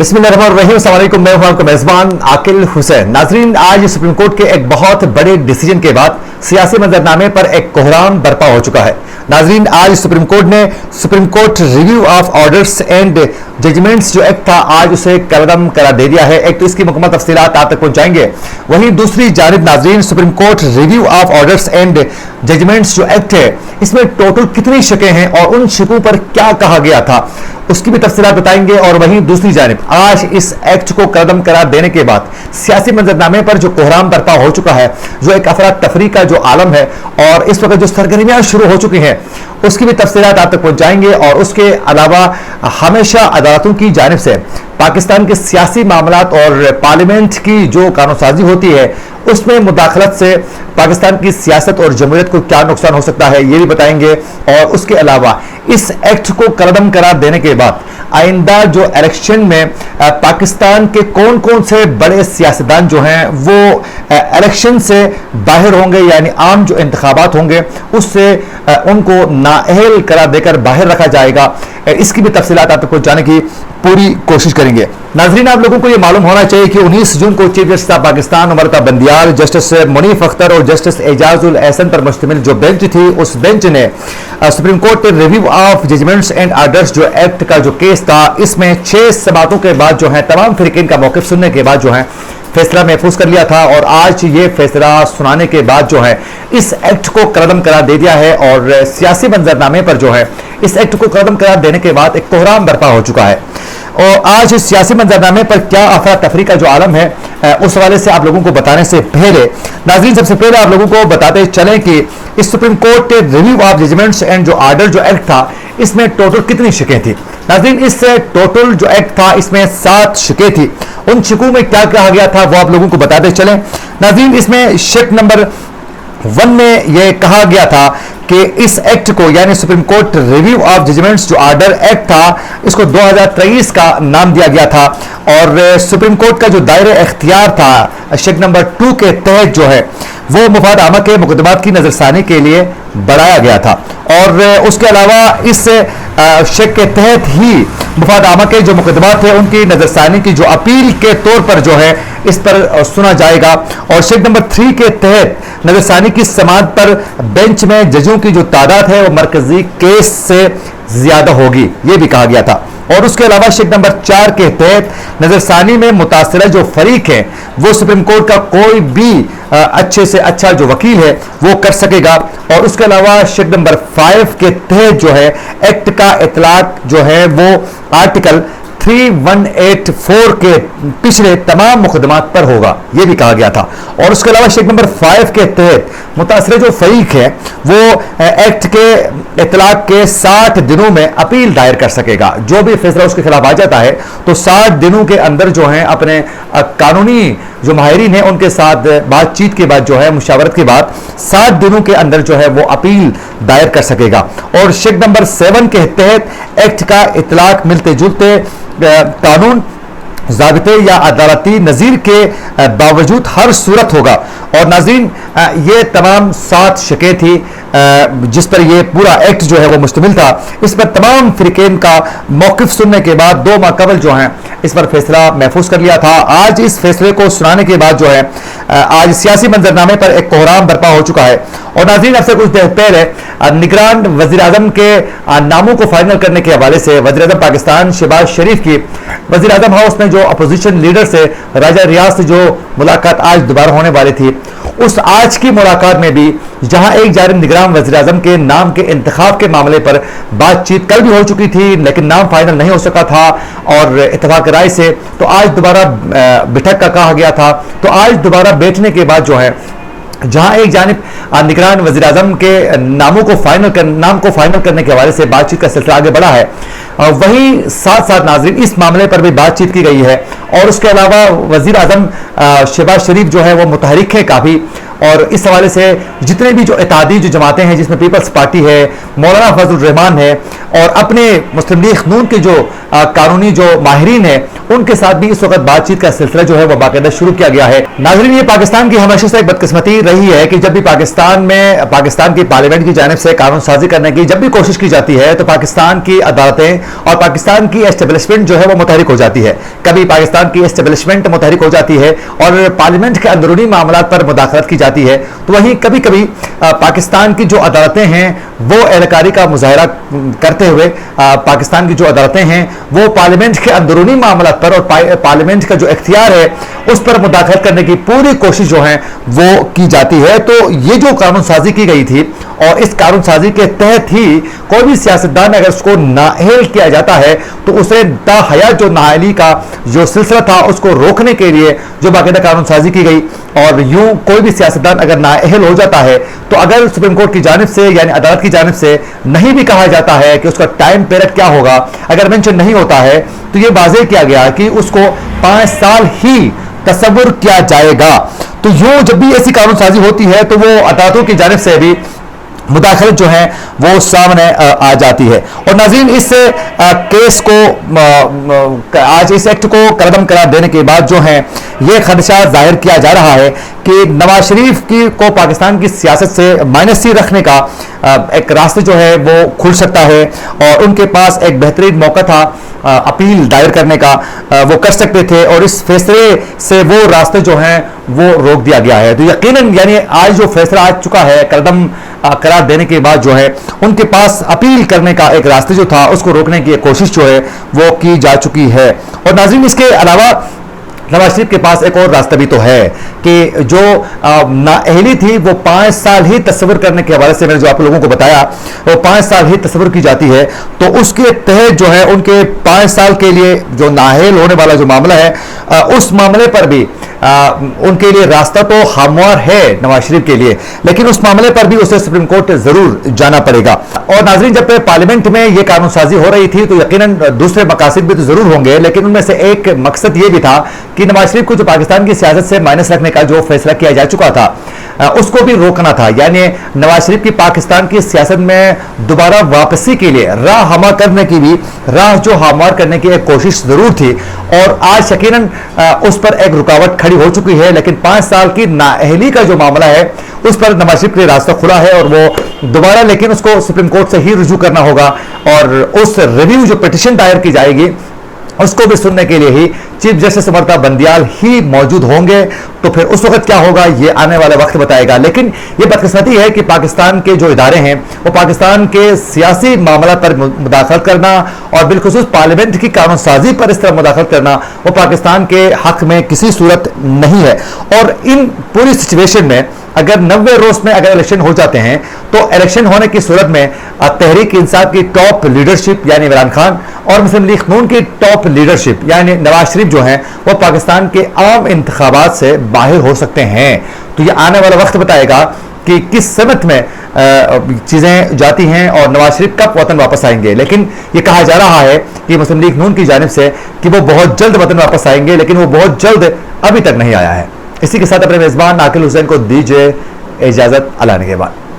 बिस्मिल्लाहिर्रहमानिर्रहीम, अस्सलाम वालेकुम। मैं हूं आपका मेजबान आकिल हुसैन। नाजरीन, आज सुप्रीम कोर्ट के एक बहुत बड़े डिसीजन के बाद सियासी मंजरनामे पर एक कोहराम बर्पा हो चुका है। नाजरीन, आज सुप्रीम कोर्ट ने Supreme Court review of orders and judgments जो एक्ट था, आज उसे कलम करार दे दिया है। एक तो इसकी मुकम्मल तफसीलात आप तक पहुंचाएंगे, वहीं दूसरी जानिब नाजरीन Supreme Court review of orders and judgments जो एक्ट है, इसमें टोटल कितनी शकें हैं और उन शकों पर क्या कहा गया था, उसकी भी तफसीलात बताएंगे। और वहीं दूसरी जानिब आज इस एक्ट को कदम करार देने के बाद सियासी मंजरनामे पर जो कोहराम बर्पा हो चुका है, जो एक अफरा तफरी का जो आलम है और इस वक्त जो सरगर्मियां शुरू हो चुकी हैं, उसकी भी तफसीलात आप तक पहुंचाएंगे। और उसके अलावा हमेशा अदालतों की जानिब से पाकिस्तान के सियासी मामलात और पार्लियामेंट की जो कानूनसाजी होती है, उसमें मुदाखलत से पाकिस्तान की सियासत और जमहूरियत को क्या नुकसान हो सकता है, ये भी बताएंगे। और उसके अलावा इस एक्ट को कलम करार देने के बाद आइंदा जो इलेक्शन में पाकिस्तान के कौन कौन से बड़े सियासतदान जो हैं वो इलेक्शन से बाहर होंगे, यानी आम जो इंतखाबात होंगे उससे उनको नाअहल करार देकर बाहर रखा जाएगा, इसकी भी तफसीलात आप तक पहुंचाने की पूरी कोशिश करेंगे। नाजरीन, आप लोगों को यह मालूम होना चाहिए कि 19 जून को chief justice of Pakistan Amrita Bandial, justice Munif Akhtar और जस्टिस एजाजुल एहसन पर मुश्तमिल जो बेंच थी, उस बेंच ने सुप्रीम कोर्ट के review of judgments and orders जो एक्ट का जो केस था, इसमें 6 समातों के बाद जो है तमाम फिरकीन का मौक़िफ़ सुनने के बाद जो है फैसला महफूज कर लिया था। और आज ये फैसला सुनाने के बाद जो है इस एक्ट को कदम करार दे दिया है। और सियासी मंजरनामे पर जो है इस एक्ट को कदम करार देने के बाद एक कोहराम बर्पा हो चुका है। और आज इस सियासी मंजरनामे पर क्या अफरा तफरी का जो आलम है, उस हवाले से आप लोगों को बताने से पहले नाज़रीन, सबसे पहले आप लोगों को बताते चलें कि इस सुप्रीम कोर्ट के रिव्यू ऑफ जजमेंट्स एंड जो ऑर्डर जो एक्ट था, इसमें टोटल कितनी शिकें थी। नाज़रीन, इस टोटल जो एक्ट था इसमें 7 शिकें थी। उन शिकों में क्या कहा गया था वो आप लोगों को बताते चलें। नाज़रीन, इसमें शिक नंबर 1 में यह कहा गया था कि इस एक्ट को, यानी Supreme Court review of judgments जो ऑर्डर एक्ट था, इसको 2023 का नाम दिया गया था। और सुप्रीम कोर्ट का जो दायरे इख्तियार था शिक नंबर 2 के तहत जो है वो मुफाद आमा के मुकदमात की नजरसानी के लिए बढ़ाया गया था। और उसके अलावा इस शिक के तहत ही मुफाद आमा के जो मुकदमात थे उनकी नजरसानी की जो अपील के तौर पर जो है इस पर सुना जाएगा। और शिक नंबर 3 के तहत नजरसानी की समाअत पर बेंच में जजों की जो तादाद है वो मरकजी केस से ज्यादा होगी, ये भी कहा गया था। और उसके अलावा शिक नंबर 4 के तहत नजरसानी में मुतासिरा जो फरीक है वो सुप्रीम कोर्ट का कोई भी अच्छे से अच्छा जो वकील है वो कर सकेगा। और उसके अलावा शिक नंबर 5 के तहत जो है एक्ट का इतलाक जो है वो आर्टिकल 3184 के पिछले तमाम मुकदमात पर होगा, यह भी कहा गया था। और उसके अलावा शिक नंबर 5 के तहत मुतासरे जो फरीक है वो एक्ट के इतलाक के 60 दिनों में अपील दायर कर सकेगा। जो भी फैसला उसके खिलाफ आ जाता है तो 60 दिनों के अंदर जो है अपने कानूनी जो माहिरीन है उनके साथ बातचीत के बाद जो है मुशावरत के बाद 60 दिनों के अंदर जो है वो अपील दायर कर सकेगा। और शिक नंबर 7 के तहत एक्ट का इतलाक मिलते जुलते कानून, ज़ाबिते या अदालती नज़ीर के बावजूद हर सूरत होगा। और नाज़रीन, ये तमाम 7 शिकें थी जिस पर यह पूरा एक्ट जो है वो मुश्तमिल था। इस पर तमाम फिरकीन का मौक़िफ़ सुनने के बाद 2 माह कबल जो है इस पर फैसला महफूज कर लिया था। आज इस फैसले को सुनाने के बाद जो है आज सियासी मंजरनामे पर एक कोहराम बर्पा हो चुका है। और नाज़रीन, अब से कुछ देर पहले निगरान वज़ीर आज़म के नामों को फाइनल करने के हवाले से वज़ीर आज़म पाकिस्तान शहबाज शरीफ की वज़ीर आज़म हाउस में जो अपोजिशन लीडर से राजा रियाज से जो मुलाकात आज दोबारा होने वाली थी, उस आज की मुलाकात में भी जहां एक जानिब निगरान वज़ीर आज़म के नाम के इंतखाब के मामले पर बातचीत कल भी हो चुकी थी लेकिन नाम फाइनल नहीं हो सका था और इत्तफाक राय से तो आज दोबारा बैठक का कहा गया था। तो आज दोबारा बैठने के बाद जो है जहां एक जानिब निगरान वज़ीर आज़म के नाम को फाइनल करने के हवाले से बातचीत का सिलसिला आगे बढ़ा है, वहीं साथ साथ नाज़रीन इस मामले पर भी बातचीत की गई है। और उसके अलावा वज़ीर आज़म शहबाज शरीफ जो है वो मुतहरिक है काफ़ी, और इस हवाले से जितने भी जो इत्तेहादी जो जमातें हैं, जिसमें पीपल्स पार्टी है, मौलाना फजल रहमान है और अपने मुस्लिम लीग नून के जो कानूनी जो माहिरीन है, उनके साथ भी इस वक्त बातचीत का सिलसिला जो है वो बाकायदा शुरू किया गया है। नाज़रीन, ये पाकिस्तान की हमेशा से एक बदकिस्मती रही है कि जब भी पाकिस्तान की पार्लियामेंट की जानिब से कानून साजी करने की जब भी कोशिश की जाती है तो पाकिस्तान की अदालतें और पाकिस्तान की एस्टेब्लिशमेंट जो है वो मुतहरिक हो जाती है। कभी पाकिस्तान की एस्टेब्लिशमेंट मुतहरिक हो जाती है और पार्लियामेंट के अंदरूनी मामलात पर मुदाखलत की जाती है, तो वहीं कभी कभी पाकिस्तान की जो अदालतें हैं वो एहलकारी का मुजाहरा करते हुए पाकिस्तान की जो अदालतें हैं वो पार्लियामेंट के अंदरूनी मामलात पर और पार्लियामेंट का जो इख्तियार है उस पर मुदाखलत करने की पूरी कोशिश जो है वो की जाती है। तो ये जो कानून साजी की गई थी और इस कानून साजी के तहत ही कोई भी सियासतदान अगर उसको नाअहल किया जाता है तो उसे ताहयात जो नाअहली का जो सिलसिला था उसको रोकने के लिए जो बाकायदा कानून साजी की गई। और यूं कोई भी सियासतदान अगर नाअहल हो जाता है तो अगर सुप्रीम कोर्ट की जानिब से यानी अदालत की जानिब से नहीं भी कहा जाता है कि उसका टाइम पीरियड क्या होगा, अगर मेंशन नहीं होता है तो यह वाज़ेह किया गया कि उसको 5 साल ही तसव्वुर किया जाएगा। तो यूं जब भी ऐसी कानून साजी होती है तो वो अदालतों की जानिब से भी मुदाखलत जो है वो सामने आ जाती है। और नाज़रीन, इस केस को आज इस एक्ट को कलअदम करार देने के बाद जो है ये खदशा जाहिर किया जा रहा है कि नवाज शरीफ को पाकिस्तान की सियासत से -C रखने का एक रास्ता जो है वो खुल सकता है और उनके पास एक बेहतरीन मौका था अपील दायर करने का, वो कर सकते थे और इस फैसले से वो रास्ते जो हैं वो रोक दिया गया है। तो यकीनन यानी आज जो फैसला आ चुका है कदम करार देने के बाद जो है उनके पास अपील करने का एक रास्ते जो था उसको रोकने की कोशिश जो है वो की जा चुकी है। और नाज़रीन, इसके अलावा नवाज शरीफ के पास एक और रास्ता भी तो है कि जो नाअहली थी वो 5 साल ही तस्वीर करने के हवाले से मैंने जो आप लोगों को बताया वो 5 साल ही तस्वीर की जाती है। तो उसके तहत जो है उनके 5 साल के लिए जो नाअहल होने वाला जो मामला है उस मामले पर भी उनके लिए रास्ता तो हमवार है नवाज शरीफ के लिए, लेकिन उस मामले पर भी उसे सुप्रीम कोर्ट जरूर जाना पड़ेगा। और नाज़रीन, जब पार्लियामेंट में यह कानून साजी हो रही थी तो यकीनन दूसरे मकासद भी तो जरूर होंगे, लेकिन उनमें से एक मकसद यह भी था कि नवाज शरीफ को जो पाकिस्तान की सियासत से माइनस रखने का जो फैसला किया जा चुका था उसको भी रोकना था। यानी नवाज शरीफ की पाकिस्तान की सियासत में दोबारा वापसी के लिए राह हमा करने की भी राह जो हमवार करने की एक कोशिश जरूर थी और आज यकीनन उस पर एक रुकावट खड़ी हो चुकी है। लेकिन 5 साल की नाअहली का जो मामला है उस पर नवाज शरीफ के लिए रास्ता खुला है और वो दोबारा लेकिन उसको सुप्रीम कोर्ट से ही रुजू करना होगा और उस रिव्यू जो पिटीशन दायर की जाएगी उसको भी सुनने के लिए ही चीफ जस्टिस अमृता बंदियाल ही मौजूद होंगे। तो फिर उस वक्त क्या होगा ये आने वाला वक्त बताएगा। लेकिन ये बदकिस्मती है कि पाकिस्तान के जो इदारे हैं वो पाकिस्तान के सियासी मामला पर मुदाखलत करना और बिलखुसूस पार्लियामेंट की कानून साजी पर इस तरह मुदाखलत करना वो पाकिस्तान के हक में किसी सूरत नहीं है। और इन पूरी सिचुएशन में अगर 90 रोज में अगर इलेक्शन हो जाते हैं तो इलेक्शन होने की सूरत में तहरीक इंसाफ की टॉप लीडरशिप यानी इमरान खान और मुस्लिम लीग नून की टॉप लीडरशिप यानी नवाज शरीफ जो है वो पाकिस्तान के आम इंतखाबात से बाहर हो सकते हैं। तो ये आने वाला वक्त बताएगा कि किस समत में चीजें जाती हैं और नवाज शरीफ कब वतन वापस आएंगे। लेकिन ये कहा जा रहा है कि मुस्लिम लीग नून की जानिब से कि वो बहुत जल्द वतन वापस आएंगे, लेकिन वो बहुत जल्द अभी तक नहीं आया है। इसी के साथ अपने मेजबान आकिल हुसैन को दीजिए इजाजत। अल्लाह ने के बाद।